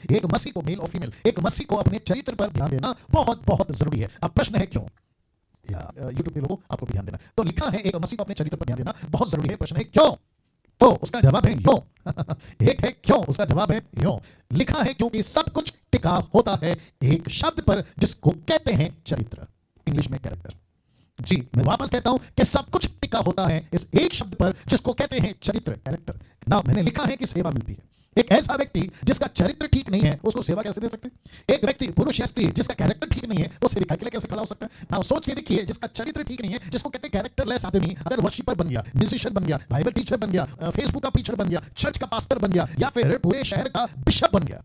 एक मसीह को, मेल और फीमेल, एक मसीह को अपने चरित्र पर ध्यान देना बहुत बहुत जरूरी है। अब प्रश्न है क्यों, या यूट्यूब के लोगों आपको भी ध्यान देना। तो लिखा है एक मसीह को अपने चरित्र पर ध्यान देना बहुत जरूरी है, प्रश्न है क्यों, तो उसका जवाब है यूं। एक है क्यों, उसका जवाब है यूं। लिखा है क्योंकि सब कुछ टिका होता है एक शब्द पर जिसको कहते हैं चरित्र, इंग्लिश में कैरेक्टर। जी मैं वापस कहता हूं कि सब कुछ टिका होता है इस एक शब्द पर जिसको कहते हैं चरित्र, कैरेक्टर। ना मैंने लिखा है कि सेवा मिलती है। एक ऐसा व्यक्ति जिसका चरित्र ठीक नहीं है उसको सेवा कैसे दे सकते हैं? एक व्यक्ति पुरुष या स्त्री जिसका कैरेक्टर ठीक नहीं है वो सेविका के लिए कैसे खड़ा हो सकता है? ना सोच के देखिए, जिसका चरित्र ठीक नहीं है, जिसको कहते हैं कैरेक्टरलेस आदमी, अगर वर्शिपर बन गया, म्यूजिशियन बन गया, बाइबल टीचर बन गया, फेसबुक का टीचर बन गया, चर्च का पास्टर बन गया, या फिर पूरे शहर का बिशप बन गया,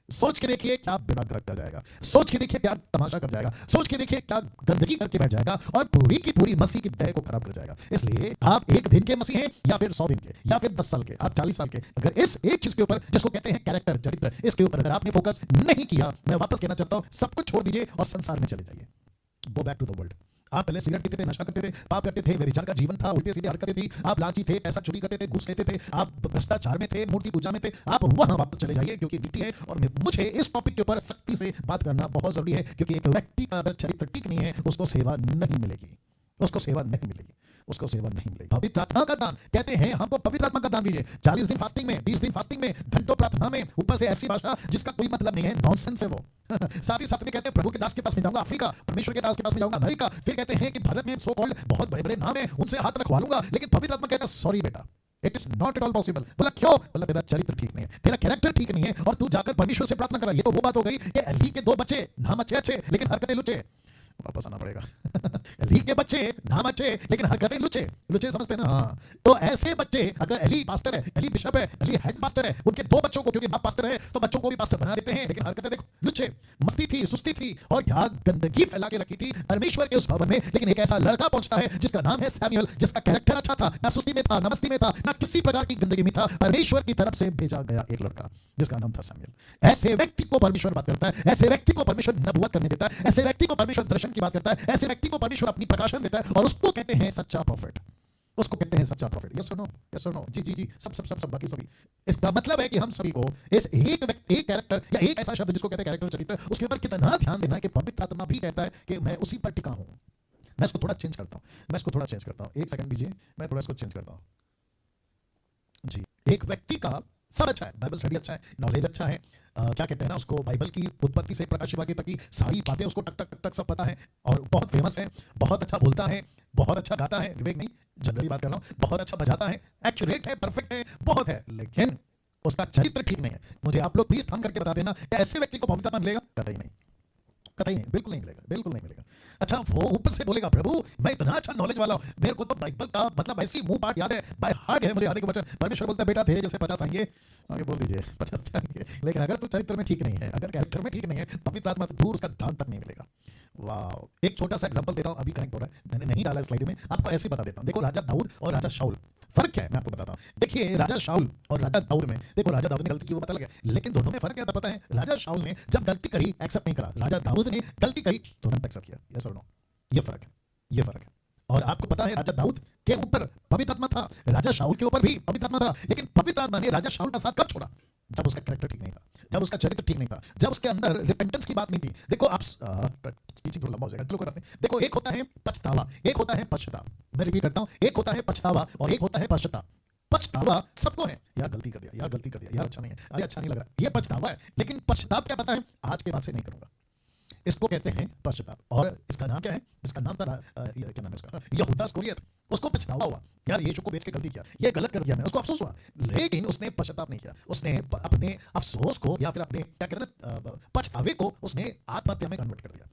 सोच के देखिए क्या दिमाग कर जाएगा, सोच के देखिए क्या तमाशा कर जाएगा, सोच के देखिए क्या गंदगी करके बैठ जाएगा और पूरी की पूरी मसीह की दया को खराब कर जाएगा। इसलिए आप एक दिन के मसीह हैं या फिर 100 दिन के या फिर 10 साल के, आप 40 साल के, अगर इस एक चीज के ऊपर जिसको कहते हैं कैरेक्टर, चरित्र, इसके ऊपर अगर आपने फोकस नहीं किया, मैं वापस कहना चाहता हूं सब कुछ छोड़ दीजिए और संसार में चले जाइए। Go back to the world. आप पहले सिगरेट पीते थे, नशा करते थे, पाप करते थे, व्यभिचार का जीवन था, उल्टी सीधी हरकतें थी, आप लालची थे, पैसा चोरी करते थे, घूस लेते थे, आप भ्रष्टाचार में थे, मूर्ति पूजा में थे, आप वहां वापस चले जाइए क्योंकि मिट्टी है। और मुझे इस टॉपिक के ऊपर सख्ती से बात करना बहुत जरूरी है क्योंकि एक व्यक्ति का अगर चरित्र ठीक नहीं है उसको सेवा नहीं मिलेगी, उसको सेवा नहीं मिलेगी, उसको सेवा नहीं मिलेगी। पवित्र आत्मा का दान, कहते हैं हमको पवित्र आत्मा का दान दीजिए। 40 दिन फास्टिंग में, 20 दिन फास्टिंग में, घंटों प्रार्थना में, ऊपर से ऐसी भाषा जिसका कोई मतलब नहीं है, नॉनसेंस है वो। साथ ही साथ में कहते हैं प्रभु के दास के पास में जाऊंगा अफ्रीका, परमेश्वर के दास के पास में जाऊंगा अमेरिका। फिर कहते हैं कि भारत में सो कॉल्ड बहुत बड़े बड़े नाम है, उनसे हाथ रखवा लूंगा। लेकिन पवित्र आत्मा कहता है सॉरी बेटा, it is not at all possible. बोला क्यों? बोला तेरा चरित्र ठीक नहीं है, तेरा कैरेक्टर ठीक नहीं है और तू जाकर परमेश्वर से प्रार्थना करा। ये तो वो बात हो गई कि अली के 2 बच्चे, नाम अच्छे अच्छे लेकिन हरकतें लुचे। वापस आना पड़ेगा। अली के बच्चे, नाम अच्छे लेकिन हरकतें लुचे, लुचे समझते ना? हाँ। तो ऐसे बच्चे, अगर अली पास्टर है, अली बिशप है, अली हेड मास्टर है, उनके 2 बच्चों को, क्योंकि बाप पास्टर है तो बच्चों को भी पास्टर बना देते हैं, लेकिन हरकतें देखो लुचे, मस्ती थी, सुस्ती थी और क्या गंदगी फैला के रखी थी परमेश्वर के उस भवन में। लेकिन एक ऐसा लड़का पहुंचता है जिसका नाम है सैमुअल, जिसका कैरेक्टर अच्छा था, ना सुस्ती में था, ना मस्ती में था, ना किसी प्रकार की गंदगी में था। परमेश्वर की तरफ से भेजा गया एक लड़का जिसका नाम था सैमुअल। ऐसे व्यक्ति को परमेश्वर बात करता है, ऐसे व्यक्ति को परमेश्वर नबूवत करने देता है, ऐसे व्यक्ति को परमेश्वर दर्शन की बात करता है, ऐसे व्यक्ति को परमेश्वर अपनी प्रकाशन देता है और उसको कहते हैं सच्चा प्रॉफिट, उसको कहते हैं सच्चा प्रॉफिट। यस और नो, यस और नो, जी जी जी, सब सब सब सब बाकी सभी। इसका मतलब है कि हम सभी को इस एक व्यक्ति, एक कैरेक्टर या एक ऐसा शब्द जिसको कहते हैं कैरेक्टर, चरित्र, उसके ऊपर कितना ध्यान देना है कि पवित्र आत्मा भी कहता है कि मैं उसी पर टिका हूं। मैं इसको थोड़ा चेंज करता हूं, मैं इसको थोड़ा चेंज करता हूं, एक सेकंड दीजिए, मैं थोड़ा इसको चेंज करता हूं। जी, एक व्यक्ति का सब अच्छा है, बाइबल स्टडी अच्छा है, नॉलेज अच्छा है, क्या कहते हैं ना उसको, बाइबल की उत्पत्ति से प्रकाश वाक्य तक की सारी बातें उसको टक टक टक टक सब पता है और बहुत फेमस है, बहुत अच्छा बोलता है, बहुत अच्छा गाता है, विवेक नहीं जनरली बात कर रहा हूं, बहुत अच्छा बजाता है, एक्यूरेट है, परफेक्ट है, बहुत है, लेकिन उसका चरित्र ठीक नहीं है। मुझे आप लोग प्लीज थाम करके बता देना, ऐसे व्यक्ति को पवित्र आत्मा मिलेगा? कतई नहीं, कतई नहीं, बिल्कुल नहीं मिलेगा, बिल्कुल नहीं मिलेगा। अच्छा, वो ऊपर से बोलेगा प्रभु मैं इतना अच्छा नॉलेज वाला हूं, मेरे को तो बाइबल का मतलब ऐसी मुंह पाठ याद है, बाय हार्ट है मुझे आने के वचन। परमेश्वर बोलता है बेटा तेरे जैसे 50 आएंगे, आगे बोल दीजिए 50 आएंगे, लेकिन अगर तू चरित्र में ठीक नहीं है, अगर कैरेक्टर में ठीक नहीं है, पवित्र आत्मा तो दूर उसका दान तक नहीं मिलेगा। वाह, एक छोटा सा एग्जांपल देता हूं, अभी कनेक्ट हो रहा है, मैंने नहीं डाला स्लाइड में, आपको ऐसे बता देता हूं। देखो राजा दाऊद और राजा शाऊल, फर्क क्या है मैं आपको बताता हूं। देखिए राजा शाऊल और राजा दाऊद में, देखो राजा दाऊद ने गलती की वो पता लगा, लेकिन दोनों में फर्क क्या था पता है? राजा शाऊल ने जब गलती करी एक्सेप्ट नहीं करा, राजा दाऊद ने गलती करी तुरंत एक्सेप्ट किया। यस और नो, ये फर्क है, ये फर्क है। और आपको पता है राजा दाऊद के ऊपर पवित्र आत्मा था, राजा शाऊल के ऊपर भी पवित्र आत्मा था, लेकिन पवित्र आत्मा ने राजा शाऊल का साथ कब छोड़ा? जब उसका कैरेक्टर ठीक नहीं था, जब उसका चरित्र ठीक नहीं था, जब उसके अंदर रिपेंटेंस की बात नहीं थी। देखो आप थोड़ा लंबा हो जाएगा, चलो कोई बात नहीं। देखो एक होता है पछतावा, एक होता है पश्चाताप। मैं रिपीट करता हूं, एक होता है पछतावा और एक होता है पश्चाताप। पछतावा सबको है, यार गलती कर दिया, यार गलती कर दिया, यार अच्छा नहीं है, अरे अच्छा नहीं लग रहा, ये पछतावा है। लेकिन पश्चाताप क्या पता है? आज के बाद से नहीं करूंगा, इसको कहते हैं पश्चाताप। और इसका नाम क्या है? इसका नाम था क्या नाम है उसका? यहूदा इस्करियोत। उसको पछतावा हुआ, यार यीशु को बेच के गलती किया, ये गलत कर दिया मैंने, उसको अफसोस हुआ, लेकिन उसने पश्चाताप नहीं किया। उसने अपने अफसोस को या फिर अपने क्या कहते हैं पछतावे को उसने आत्महत्या में कन्वर्ट कर दिया।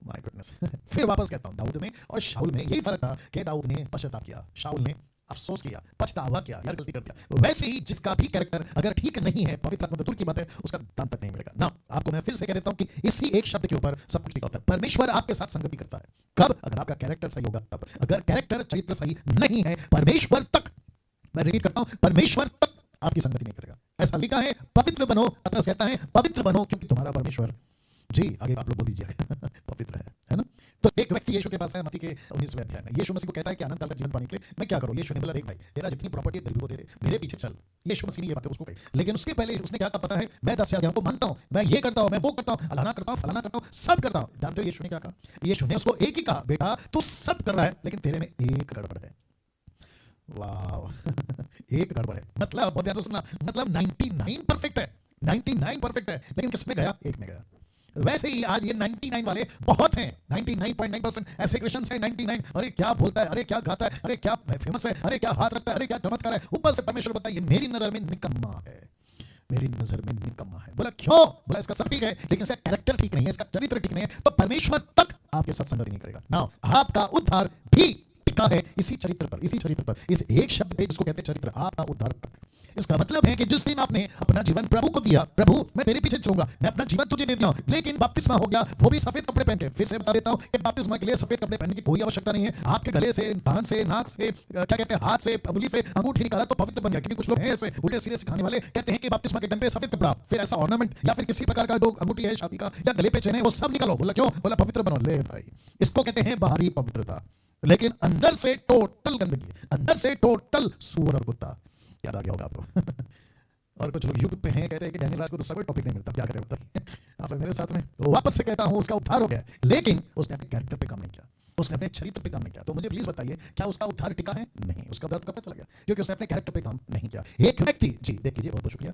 My goodness. फिर वापस कहता हूं, दाऊद में और शाऊल में यही फर्क था कि दाऊद ने पश्चाताप किया, शाऊल ने अफसोस किया, पछतावा किया, यार गलती कर दिया। वैसे ही जिसका भी कैरेक्टर अगर ठीक नहीं है, पवित्र आत्मा तो दूर की बात है, उसका दान तक नहीं मिलेगा ना। आपको मैं फिर से कह देता हूं कि इसी एक शब्द के ऊपर सब कुछ लिखा होता है। परमेश्वर आपके साथ संगति करता है कब? अगर आपका कैरेक्टर सही होगा तब। अगर कैरेक्टर चरित्र सही नहीं है, परमेश्वर तक, मैं रिपीट करता हूं, परमेश्वर तक आपकी संगति नहीं करेगा। ऐसा लिखा है पवित्र बनो, पतरस कहता है पवित्र बनो क्योंकि तुम्हारा परमेश्वर, जी आगे आप लोग बोल दीजिए, पवित्र है ना? तो एक व्यक्ति यीशु के पास है, मत्ती के 19वें अध्याय में। यीशु मसीह को कहता है कि अनंत काल का जीवन पाने के लिए मैं क्या करूं? यीशु ने बोला, देख भाई, तेरा जितनी प्रॉपर्टी है गरीबों को दे दे, मेरे पीछे चल। यीशु मसीह ने ये बातें उसको कही, लेकिन उसके पहले उसने क्या कहा पता है? मैं 10,000 को मानता हूं, मैं ये करता हूं, मैं वो करता हूं, अलाना करता हूं, फलाना करता हूं, सब करता हूं। जानते हो यीशु ने क्या कहा? यीशु ने उसको एक ही कहा, बेटा तू सब कर रहा है, लेकिन तेरे में एक गड़बड़ है। वाह एक गड़बड़ है, मतलब बहुत ध्यान से सुनना, मतलब 99 परफेक्ट है, 99 परफेक्ट है, लेकिन किसमें गया? एक में गया। वैसे ही आज ये 99 वाले बहुत हैं, 99.9% ऐसे क्रिश्चियंस हैं 99। अरे क्या बोलता है, अरे क्या गाता है, अरे क्या फेमस है, अरे क्या हाथ रखता है, अरे क्या चमत्कार है, ऊपर से परमेश्वर बताता है ये मेरी नजर में निकम्मा है, मेरी नजर में निकम्मा है। बोला क्यों? बोला इसका सब ठीक है, लेकिन इसका कैरेक्टर ठीक नहीं है, इसका चरित्र ठीक नहीं है, तो परमेश्वर तक आपके साथ संगति नहीं करेगा ना। आपका उद्धार भी टिका है इसी चरित्र पर, इसी चरित्र पर, इस एक शब्द पे जिसको कहते हैं चरित्र, आपका उद्धार तक। इसका मतलब है कि जिस दिन आपने अपना जीवन प्रभु को दिया, प्रभु मैं तेरे पीछे चलूंगा, मैं अपना जीवन तुझे दे दिया हूं, लेकिन बपतिस्मा हो गया, वो भी सफेद कपड़े पहन के। फिर से बता देता हूं कि बपतिस्मा के लिए सफेद कपड़े पहनने की कोई आवश्यकता नहीं है। आपके गले से, कान से, नाक से, क्या कहते हैं, हाथ से, उंगली से अंगूठी निकाला तो पवित्र बन गया। क्योंकि कुछ लोग हैं ऐसे उल्टे सीधे सिखाने वाले, कहते हैं कि बपतिस्मा के टाइम पे सफेद कपड़ा, फिर ऐसा ऑर्नामेंट या फिर किसी प्रकार का जो अंगूठी है शादी का या गले पे चेन है वो सब निकालो। बोला क्यों? बोला पवित्र बनो। ले भाई, इसको कहते हैं बाहरी पवित्रता, लेकिन अंदर से टोटल गंदगी, अंदर से टोटल सूअर और कुत्ता। याद आ गया होगा आपको और कुछ लोग यूट्यूब पे हैं, कहते हैं कि डैनियल राज को दूसरा कोई टॉपिक नहीं मिलता, क्या करें बताइए आप मेरे साथ में। तो वापस से कहता हूं उसका उद्धार हो गया, लेकिन उसने अपने कैरेक्टर पे काम नहीं किया, उसने अपने चरित्र पे काम नहीं किया। तो मुझे प्लीज बताइए, क्या उसका उद्धार टिका है? नहीं, उसका उद्धार कब तक चला गया? क्योंकि उसने अपने कैरेक्टर पे काम नहीं किया। एक व्यक्ति, जी देख लीजिए, बहुत बहुत शुक्रिया,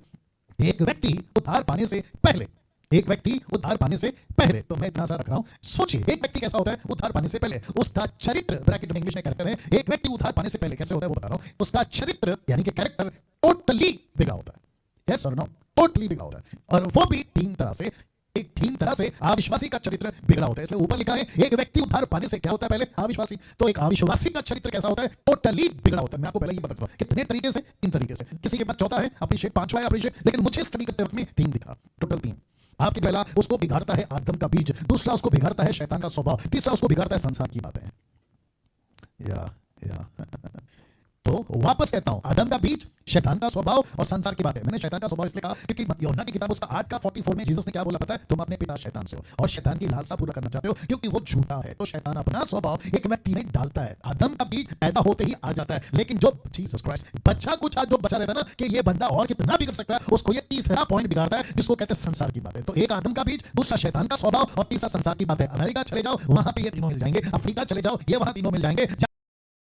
एक व्यक्ति उद्धार पाने से पहले, एक व्यक्ति उद्धार पाने से पहले, तो मैं इतना सा रख रहा हूं, सोचिए एक व्यक्ति कैसा होता है उद्धार पाने से पहले, उसका चरित्र, ब्रैकेट में इंग्लिश में कैरेक्टर है, एक व्यक्ति उद्धार पाने से पहले कैसे होता है वो बता रहा हूं। उसका चरित्र यानी कि कैरेक्टर टोटली बिगड़ा होता है। यस और नो? टोटली बिगड़ा होता है, और वो भी तीन तरह से। एक तीन तरह से अविश्वासी का चरित्र बिगड़ा होता है, इसलिए ऊपर लिखा है एक व्यक्ति उद्धार पाने से क्या होता है पहले? अविश्वासी। तो एक अविश्वासी का चरित्र कैसा होता है? टोटली बिगड़ा होता है। मैं आपको पहले ये बताता हूं कितने तरीके से, तीन तरीके से। किसी के पास चौथा है अप्रिशिएट, पांचवा है अप्रिशिएट, लेकिन मुझे स्टडी करते वक्त में तीन दिखा, टोटल तीन। आपकी पहला, उसको बिगाड़ता है आदम का बीज, दूसरा उसको बिगाड़ता है शैतान का स्वभाव, तीसरा उसको बिगाड़ता है संसार की बातें। या तो वापस कहता हूं, आदम का बीज, शैतान का स्वभाव और संसार की बातें। मैंने शैतान का स्वभाव इसलिए कहा क्योंकि यूहन्ना की किताब उसका 8:44 में जीसस ने क्या बोला पता है? तुम अपने पिता शैतान से हो और शैतान की लालसा पूरा करना चाहते हो क्योंकि वो झूठा है। तो शैतान अपना स्वभाव एक व्यक्ति में डालता है। आदम का बीज पैदा होते ही आ जाता है, लेकिन जो जीसस क्राइस्ट बच्चा कुछ जो बचा रहता है ना कि ये बंदा और कितना बिगड़ सकता है, उसको ये तीसरा पॉइंट बिगाड़ता है जिसको कहते हैं संसार की बातें। तो एक आदम का बीज, दूसरा शैतान का स्वभाव और तीसरा संसार की बातें। अमेरिका चले जाओ वहां पे ये तीनों मिल जाएंगे, अफ्रीका चले जाओ ये वहां तीनों मिल जाएंगे,